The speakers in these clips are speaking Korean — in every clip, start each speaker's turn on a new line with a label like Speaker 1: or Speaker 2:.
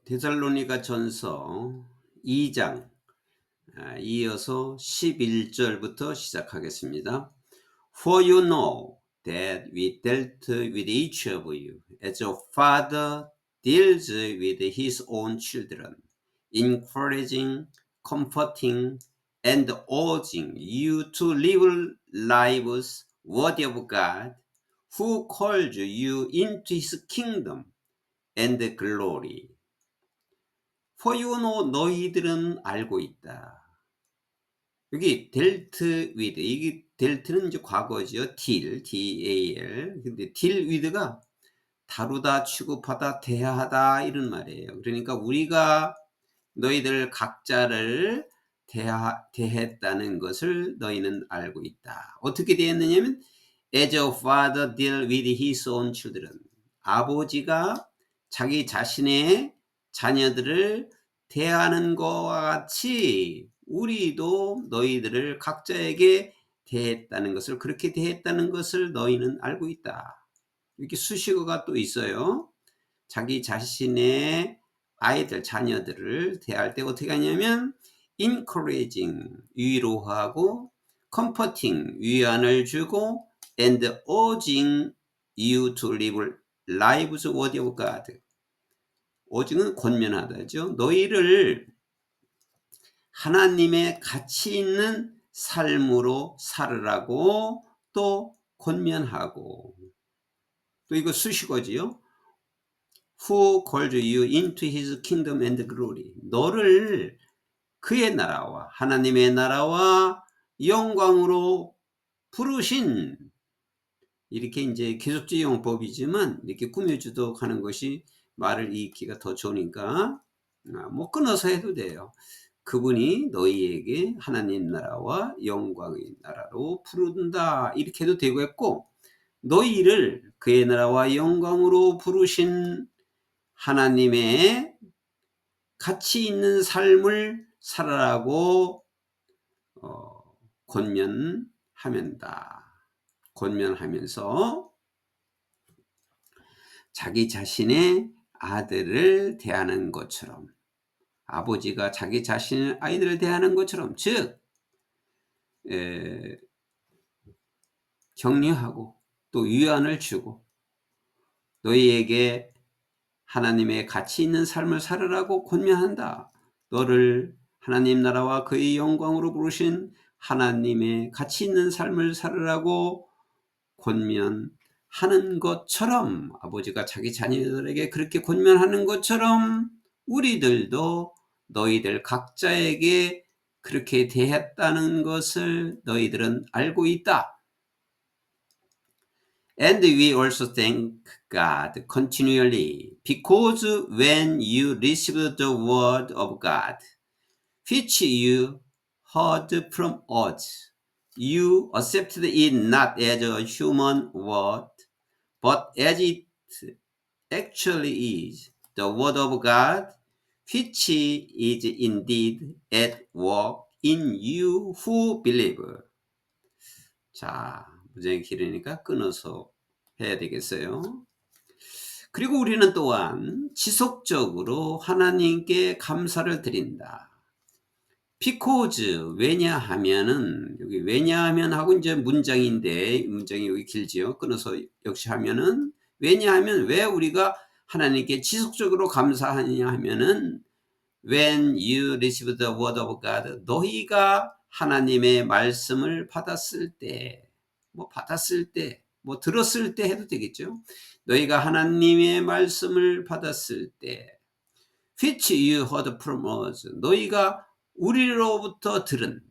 Speaker 1: 데살로니가 전서 2장 이어서 11절부터 시작하겠습니다. For you know that we dealt with each of you as a father deals with his own children, encouraging, comforting, and urging you to live lives worthy of God, who called you into his kingdom and glory. For you know, 너희들은 알고 있다. 여기 dealt with, 이게 delt는 이제 과거죠. D-A-L. 근데 deal with가 다루다, 취급하다, 대하다 이런 말이에요. 그러니까 우리가 너희들 각자를 대했다는 것을 너희는 알고 있다. 어떻게 대했느냐면 as a father deal with his own children. 아버지가 자기 자신의 자녀들을 대하는 것과 같이 우리도 너희들을 각자에게 대했다는 것을, 그렇게 대했다는 것을 너희는 알고 있다. 이렇게 수식어가 또 있어요. 자기 자신의 아이들, 자녀들을 대할 때 어떻게 하냐면 encouraging, 위로하고, comforting, 위안을 주고, and urging you to live lives worthy of God. urging은 권면하다죠. 너희를 하나님의 가치 있는 삶으로 살으라고 또 권면하고, 또 이거 수식어지요. Who called you into his kingdom and glory. 너를 그의 나라와 하나님의 나라와 영광으로 부르신, 이렇게 이제 계속적 용법이지만 이렇게 꾸며주도 하는 것이 말을 읽기가 더 좋으니까 뭐 끊어서 해도 돼요. 그분이 너희에게 하나님 나라와 영광의 나라로 부른다, 이렇게 해도 되고 했고, 너희를 그의 나라와 영광으로 부르신 하나님의 가치 있는 삶을 살아라고 권면하면서 자기 자신의 아들을 대하는 것처럼, 아버지가 자기 자신의 아이들을 대하는 것처럼, 즉 격려하고 또 위안을 주고 너희에게 하나님의 가치 있는 삶을 살으라고 권면한다. 너를 하나님 나라와 그의 영광으로 부르신 하나님의 가치 있는 삶을 살으라고 권면하는 것처럼, 아버지가 자기 자녀들에게 그렇게 권면하는 것처럼 우리들도 너희들 각자에게 그렇게 대했다는 것을 너희들은 알고 있다. And we also thank God continually, because when you received the word of God, which you heard from us, you accepted it not as a human word, but as it actually is, the word of God, which is indeed at work in you who believe. 자, 문장이 길으니까 끊어서 해야 되겠어요. 그리고 우리는 또한 지속적으로 하나님께 감사를 드린다. because, 왜냐하면은, 여기 왜냐하면 하고 이제 문장인데, 문장이 여기 길지요. 끊어서 역시 하면은, 왜냐하면 왜 우리가 하나님께 지속적으로 감사하느냐 하면은, when you receive the word of God, 너희가 하나님의 말씀을 받았을 때, 들었을 때 해도 되겠죠. 너희가 하나님의 말씀을 받았을 때, which you heard from us, 너희가 우리로부터 들은,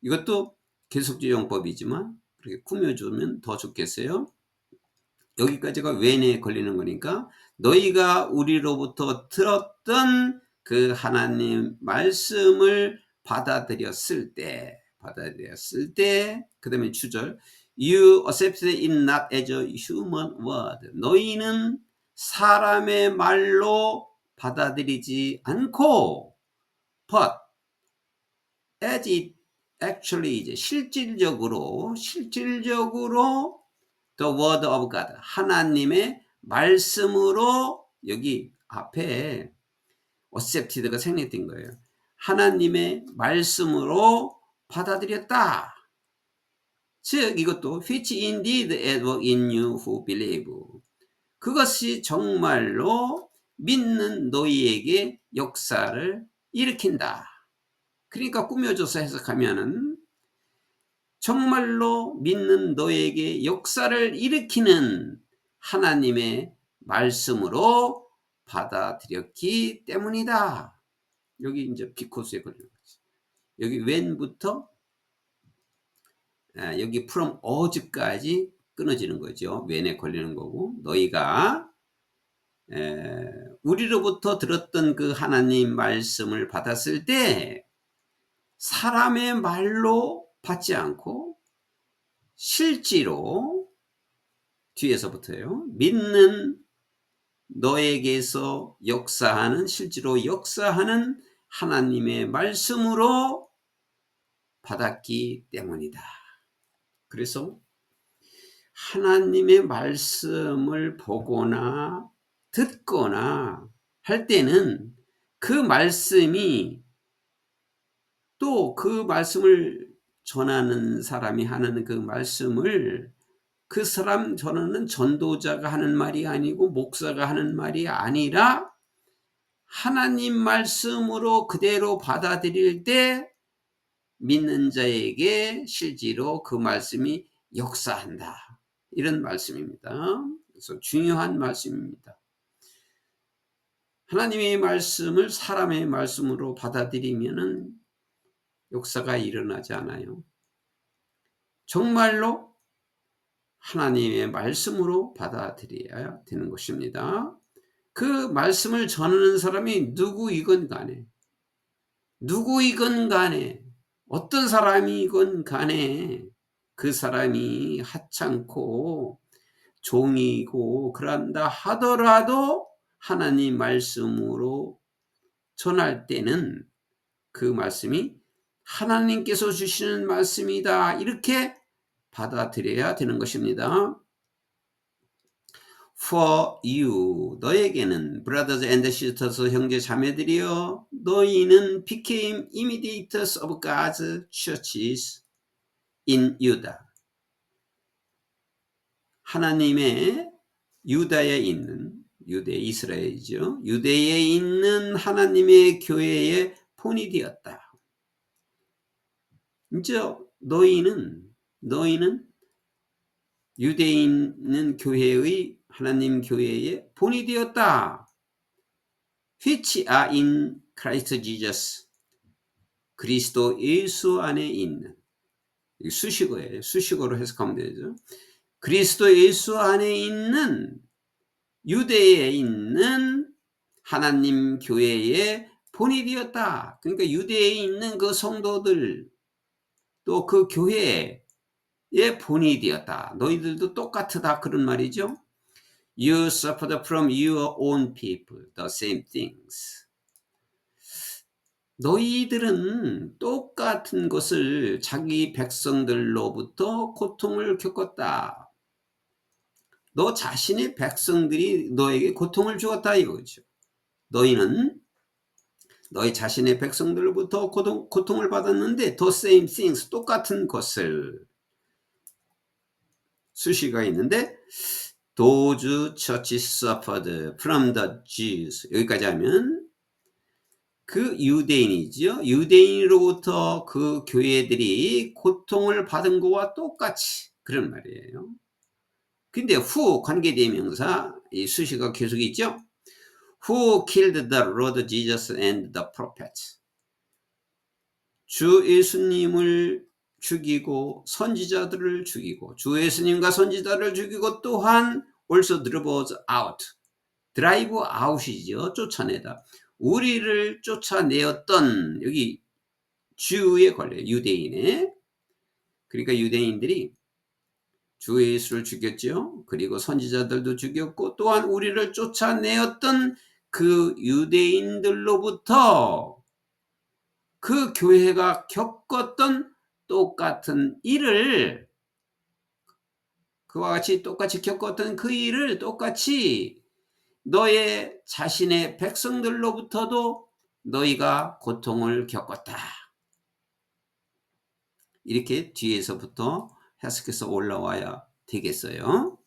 Speaker 1: 이것도 계속적 용법이지만 그렇게 꾸며주면 더 좋겠어요. 여기까지가 when에 걸리는 거니까, 너희가 우리로부터 들었던 그 하나님 말씀을 받아들였을 때, 그 다음에 주절, you accepted it not as a human word. 너희는 사람의 말로 받아들이지 않고, but as it actually is, 실질적으로 the word of God, 하나님의 말씀으로, 여기 앞에 accepted가 생략된 거예요. 하나님의 말씀으로 받아들였다. 즉 이것도 which indeed at work in you who believe. 그것이 정말로 믿는 너희에게 역사를 일으킨다. 그러니까 꾸며줘서 해석하면은 정말로 믿는 너에게 역사를 일으키는 하나님의 말씀으로 받아들였기 때문이다. 여기 이제 비코스에 걸리는 거지. 여기 when부터 여기 from as까지 끊어지는 거죠. when에 걸리는 거고, 너희가 우리로부터 들었던 그 하나님 말씀을 받았을 때 사람의 말로 받지 않고 실제로 뒤에서부터요. 믿는 너에게서 역사하는, 실제로 역사하는 하나님의 말씀으로 받았기 때문이다. 그래서 하나님의 말씀을 보거나 듣거나 할 때는 그 말씀이 또 그 말씀을 전하는 사람이 하는 그 말씀을 그 사람 전하는 전도자가 하는 말이 아니고 목사가 하는 말이 아니라 하나님 말씀으로 그대로 받아들일 때 믿는 자에게 실제로 그 말씀이 역사한다. 이런 말씀입니다. 그래서 중요한 말씀입니다. 하나님의 말씀을 사람의 말씀으로 받아들이면은 역사가 일어나지 않아요. 정말로 하나님의 말씀으로 받아들여야 되는 것입니다. 그 말씀을 전하는 사람이 누구이건 간에 어떤 사람이건 간에 그 사람이 하찮고 종이고 그런다 하더라도 하나님 말씀으로 전할 때는 그 말씀이 하나님께서 주시는 말씀이다. 이렇게 받아들여야 되는 것입니다. For you, 너에게는 brothers and sisters, 형제 자매들이여, 너희는 became imitators of God's churches in Judah. 하나님의 유다에 있는, 유대 이스라엘이죠. 유대에 있는 하나님의 교회의 본이 되었다. 이제 너희는 유대에 있는 교회의 하나님 교회의 본이 되었다. which are in Christ Jesus. 그리스도 예수 안에 있는. 수식어예요. 수식어로 해석하면 되죠. 그리스도 예수 안에 있는 유대에 있는 하나님 교회의 본이 되었다. 그러니까 유대에 있는 그 성도들 또 그 교회의 본이 되었다. 너희들도 똑같다 그런 말이죠. You suffered from your own people the same things. 너희들은 똑같은 것을 자기 백성들로부터 고통을 겪었다. 너 자신의 백성들이 너에게 고통을 주었다 이거죠. 너희는 너희 자신의 백성들로부터 고통을 받았는데 the same things, 똑같은 것을. 수식어가 있는데 those churches suffered from the Jews. 여기까지 하면 그 유대인이죠. 유대인으로부터 그 교회들이 고통을 받은 것과 똑같이 그런 말이에요. 근데 who 관계대명사 이 수식어가 계속 있죠. Who killed the Lord Jesus and the prophets. 주 예수님을 죽이고 선지자들을 죽이고 주 예수님과 선지자를 죽이고 또한 also drove out. 드라이브 아웃이죠. 쫓아내다. 우리를 쫓아내었던 여기 주에 걸려요. 유대인에. 그러니까 유대인들이 주 예수를 죽였죠. 그리고 선지자들도 죽였고 또한 우리를 쫓아내었던 그 유대인들로부터 그 교회가 겪었던 똑같은 일을 그와 같이 똑같이 겪었던 그 일을 똑같이 너의 자신의 백성들로부터도 너희가 고통을 겪었다. 이렇게 뒤에서부터 해석해서 올라와야 되겠어요.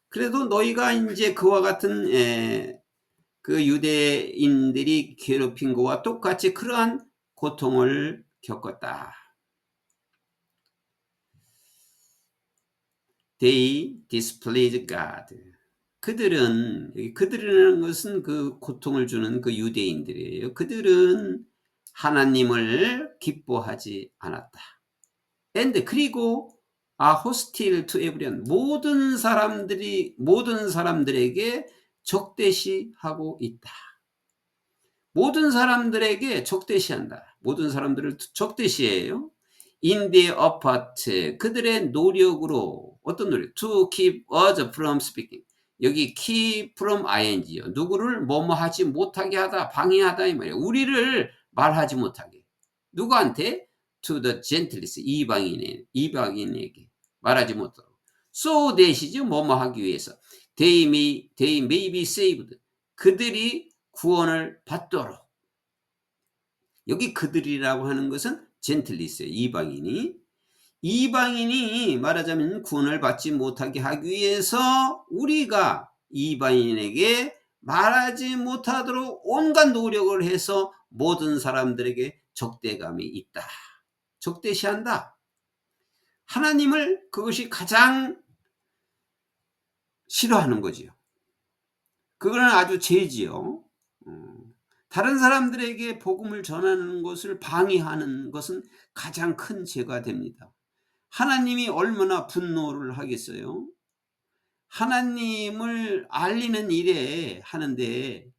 Speaker 1: 그래도 너희가 이제 그와 같은 그 유대인들이 괴롭힌 것과 똑같이 그러한 고통을 겪었다. They displeased God. 그들이라는 것은 그 고통을 주는 그 유대인들이에요. 그들은 하나님을 기뻐하지 않았다. And 그리고 hostile to everyone. 모든 사람들에게 적대시하고 있다. 모든 사람들에게 적대시한다. 모든 사람들을 적대시해요. In their effort, 그들의 노력으로, 어떤 노력? To keep us from speaking. 여기 keep from ing요. 누구를 뭐뭐 하지 못하게 하다, 방해하다 이 말이에요. 우리를 말하지 못하게. 누구한테? To the gentlest, 이방인에게 말하지 못하도록. So that이죠. 뭐뭐 하기 위해서. They may be saved. 그들이 구원을 받도록. 여기 그들이라고 하는 것은 젠틀리스예요. 이방인이 말하자면 구원을 받지 못하게 하기 위해서 우리가 이방인에게 말하지 못하도록 온갖 노력을 해서 모든 사람들에게 적대감이 있다. 적대시한다. 하나님을 그것이 가장 싫어하는 거지요. 그거는 아주 죄지요. 다른 사람들에게 복음을 전하는 것을 방해하는 것은 가장 큰 죄가 됩니다. 하나님이 얼마나 분노를 하겠어요? 하나님을 알리는 일에 하는데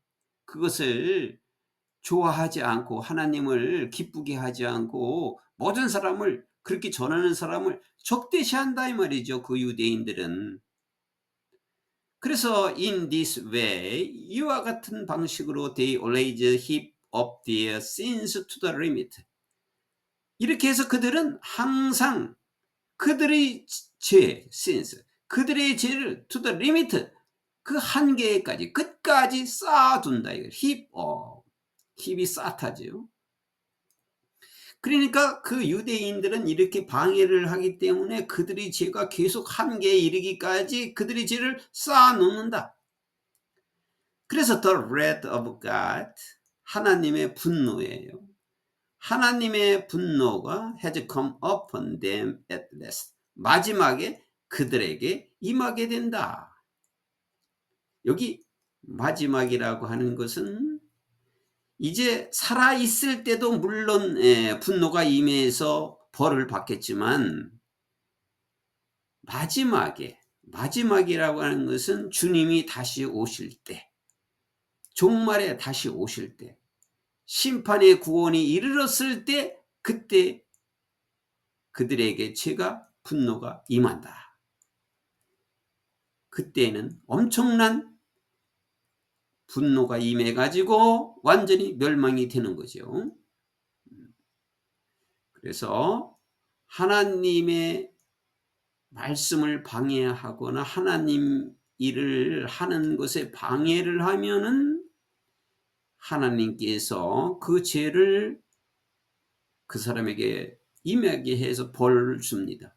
Speaker 1: 그것을 좋아하지 않고 하나님을 기쁘게 하지 않고 모든 사람을 그렇게 전하는 사람을 적대시한다 이 말이죠. 그 유대인들은. 그래서 in this way 이와 같은 방식으로 they always heap up their sins to the limit. 이렇게 해서 그들은 항상 그들의 sins, 그들의 죄를 to the limit, 그 한계까지 끝까지 쌓아둔다. 이거 heap이 쌓다죠. 그러니까 그 유대인들은 이렇게 방해를 하기 때문에 그들의 죄가 계속 한계에 이르기까지 그들의 죄를 쌓아놓는다. 그래서 the wrath of God, 하나님의 분노예요. 하나님의 분노가 has come upon them at last. 마지막에 그들에게 임하게 된다. 여기 마지막이라고 하는 것은 이제 살아있을 때도 물론 분노가 임해서 벌을 받겠지만 마지막이라고 하는 것은 주님이 다시 오실 때, 종말에 다시 오실 때, 심판의 구원이 이르렀을 때 그때 그들에게 죄가 분노가 임한다. 그때는 엄청난 분노가 임해가지고 완전히 멸망이 되는 거죠. 그래서 하나님의 말씀을 방해하거나 하나님 일을 하는 것에 방해를 하면은 하나님께서 그 죄를 그 사람에게 임하게 해서 벌을 줍니다.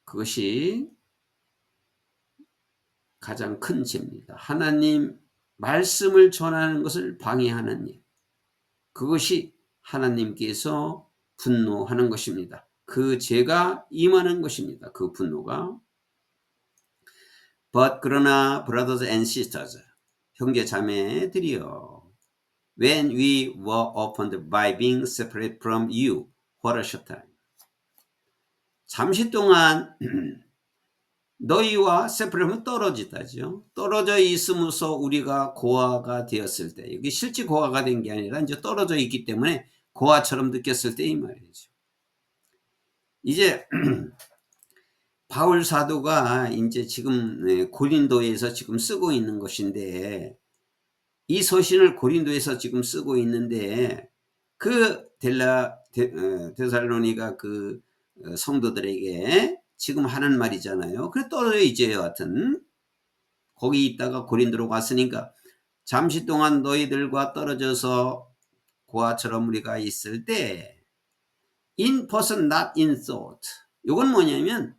Speaker 1: 그것이 가장 큰 죄입니다. 하나님 말씀을 전하는 것을 방해하는 일. 그것이 하나님께서 분노하는 것입니다. 그 죄가 임하는 것입니다. 그 분노가. But 그러나 brothers and sisters, 형제 자매들이여, when we were opened by being separate from you for a short time. 잠시 동안 너희와 세퍼레이트는 떨어지다죠. 떨어져 있으면서 우리가 고아가 되었을 때, 여기 실제 고아가 된 게 아니라 이제 떨어져 있기 때문에 고아처럼 느꼈을 때 이 말이죠. 이제 바울 사도가 이제 지금 고린도에서 지금 쓰고 있는 것인데, 이 서신을 고린도에서 지금 쓰고 있는데 그 데살로니가 그 성도들에게 지금 하는 말이잖아요. 그래 떨어져 있죠. 여하튼 거기 있다가 고린도로 갔으니까 잠시 동안 너희들과 떨어져서 고아처럼 우리가 있을 때 in person not in thought. 이건 뭐냐면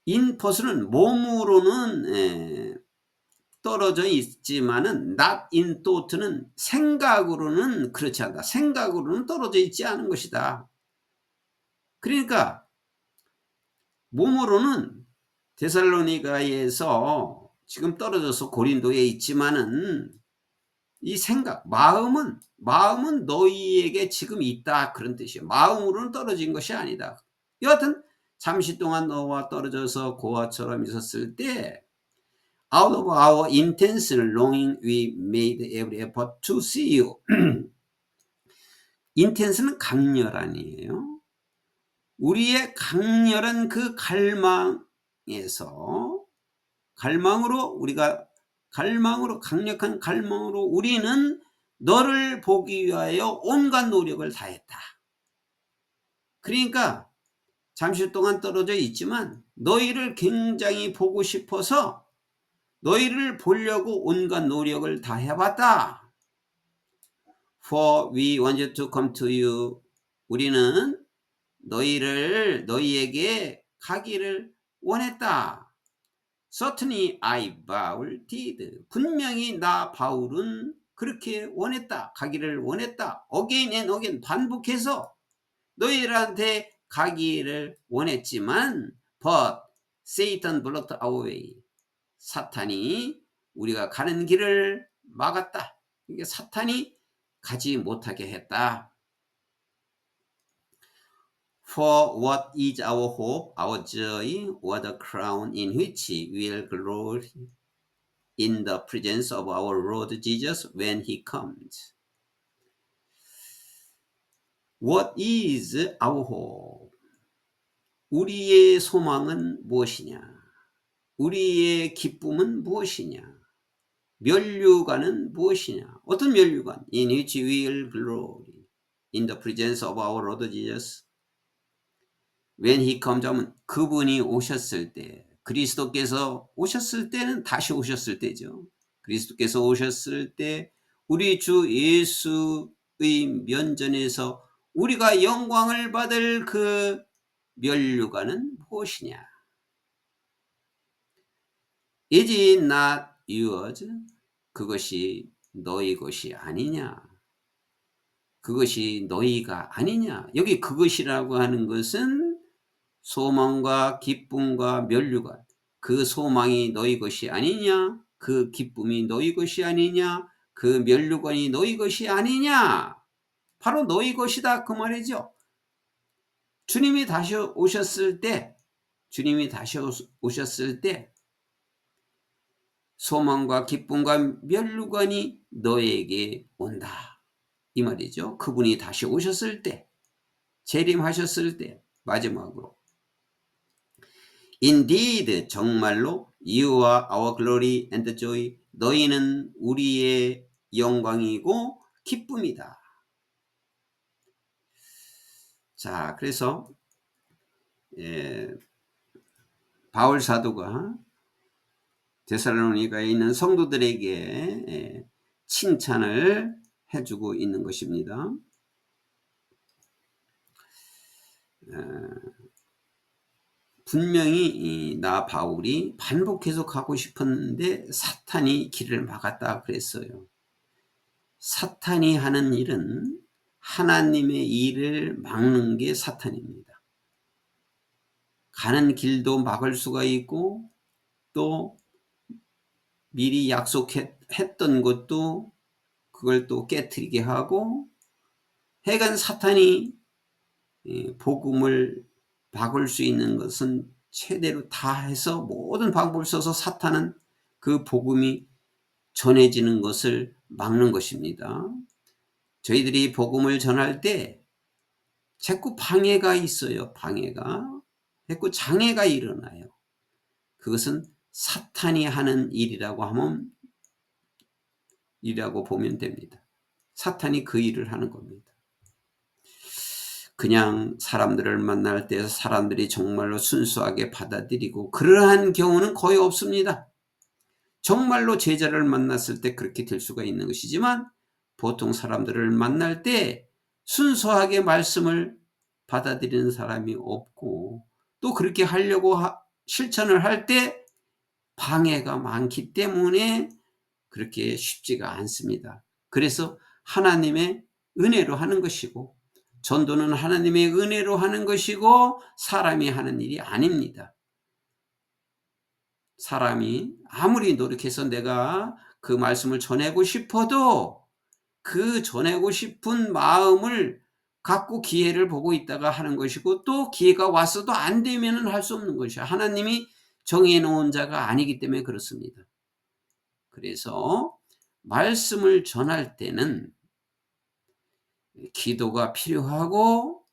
Speaker 1: in person은 몸으로는 떨어져 있지만은 not in thought는 생각으로는 그렇지 않다. 생각으로는 떨어져 있지 않은 것이다. 그러니까 몸으로는 데살로니가에서 지금 떨어져서 고린도에 있지만은 이 생각, 마음은 너희에게 지금 있다. 그런 뜻이에요. 마음으로는 떨어진 것이 아니다. 여하튼 잠시 동안 너와 떨어져서 고아처럼 있었을 때 out of our intense longing we made every effort to see you. intense는 강렬한이에요. 우리의 강렬한 그 강력한 갈망으로 우리는 너를 보기 위하여 온갖 노력을 다했다. 그러니까 잠시 동안 떨어져 있지만 너희를 굉장히 보고 싶어서 너희를 보려고 온갖 노력을 다 해봤다. For we wanted to come to you. 우리는 너희에게 가기를 원했다. Certainly I, Paul, did. 분명히 나 바울은 그렇게 원했다. 가기를 원했다. Again and again 반복해서 너희들한테 가기를 원했지만 but Satan blocked our way. 사탄이 우리가 가는 길을 막았다. 이게 사탄이 가지 못하게 했다. For what is our hope, our joy, or the crown in which we will glory in the presence of our Lord Jesus when he comes. What is our hope? 우리의 소망은 무엇이냐? 우리의 기쁨은 무엇이냐? 면류관은 무엇이냐? 어떤 면류관? In which we will glory in the presence of our Lord Jesus. When he comes 하면 그분이 오셨을 때, 그리스도께서 오셨을 때는 다시 오셨을 때죠. 그리스도께서 오셨을 때 우리 주 예수의 면전에서 우리가 영광을 받을 그 면류관은 무엇이냐? Is it not yours? 그것이 너희 것이 아니냐? 그것이 너희가 아니냐? 여기 그것이라고 하는 것은 소망과 기쁨과 면류관. 그 소망이 너희 것이 아니냐? 그 기쁨이 너희 것이 아니냐? 그 면류관이 너희 것이 아니냐? 바로 너희 것이다 그 말이죠. 주님이 다시 오셨을 때 소망과 기쁨과 면류관이 너에게 온다. 이 말이죠. 그분이 다시 오셨을 때, 재림하셨을 때, 마지막으로. Indeed, 정말로 you are our glory and joy. 너희는 우리의 영광이고 기쁨이다. 자, 그래서 바울 사도가 데살로니가에 있는 성도들에게 칭찬을 해주고 있는 것입니다. 분명히 나 바울이 반복해서 가고 싶었는데 사탄이 길을 막았다 그랬어요. 사탄이 하는 일은 하나님의 일을 막는 게 사탄입니다. 가는 길도 막을 수가 있고 또 미리 약속했던 것도 그걸 또 깨트리게 하고 하여간 사탄이 복음을 막을 수 있는 것은 최대로 다 해서 모든 방법을 써서 사탄은 그 복음이 전해지는 것을 막는 것입니다. 저희들이 복음을 전할 때 자꾸 방해가 있어요. 자꾸 장애가 일어나요. 그것은 사탄이 하는 일이라고 보면 됩니다. 사탄이 그 일을 하는 겁니다. 그냥 사람들을 만날 때 사람들이 정말로 순수하게 받아들이고 그러한 경우는 거의 없습니다. 정말로 제자를 만났을 때 그렇게 될 수가 있는 것이지만 보통 사람들을 만날 때 순수하게 말씀을 받아들이는 사람이 없고 또 그렇게 하려고 실천을 할 때 방해가 많기 때문에 그렇게 쉽지가 않습니다. 그래서 하나님의 은혜로 하는 것이고 전도는 하나님의 은혜로 하는 것이고 사람이 하는 일이 아닙니다. 사람이 아무리 노력해서 내가 그 말씀을 전하고 싶어도 그 전하고 싶은 마음을 갖고 기회를 보고 있다가 하는 것이고 또 기회가 왔어도 안 되면은 할 수 없는 것이야. 하나님이 정해 놓은 자가 아니기 때문에 그렇습니다. 그래서 말씀을 전할 때는 기도가 필요하고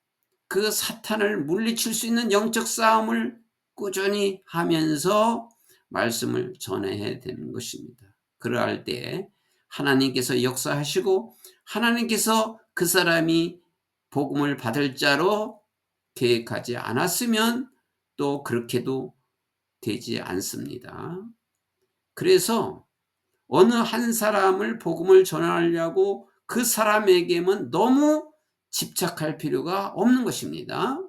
Speaker 1: 그 사탄을 물리칠 수 있는 영적 싸움을 꾸준히 하면서 말씀을 전해야 되는 것입니다. 그러할 때 하나님께서 역사하시고 하나님께서 그 사람이 복음을 받을 자로 계획하지 않았으면 또 그렇게도 되지 않습니다. 그래서 어느 한 사람을 복음을 전하려고 그 사람에게만 너무 집착할 필요가 없는 것입니다.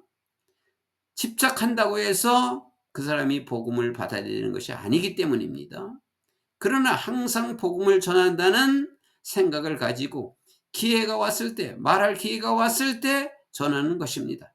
Speaker 1: 집착한다고 해서 그 사람이 복음을 받아들이는 것이 아니기 때문입니다. 그러나 항상 복음을 전한다는 생각을 가지고 기회가 왔을 때, 말할 기회가 왔을 때 전하는 것입니다.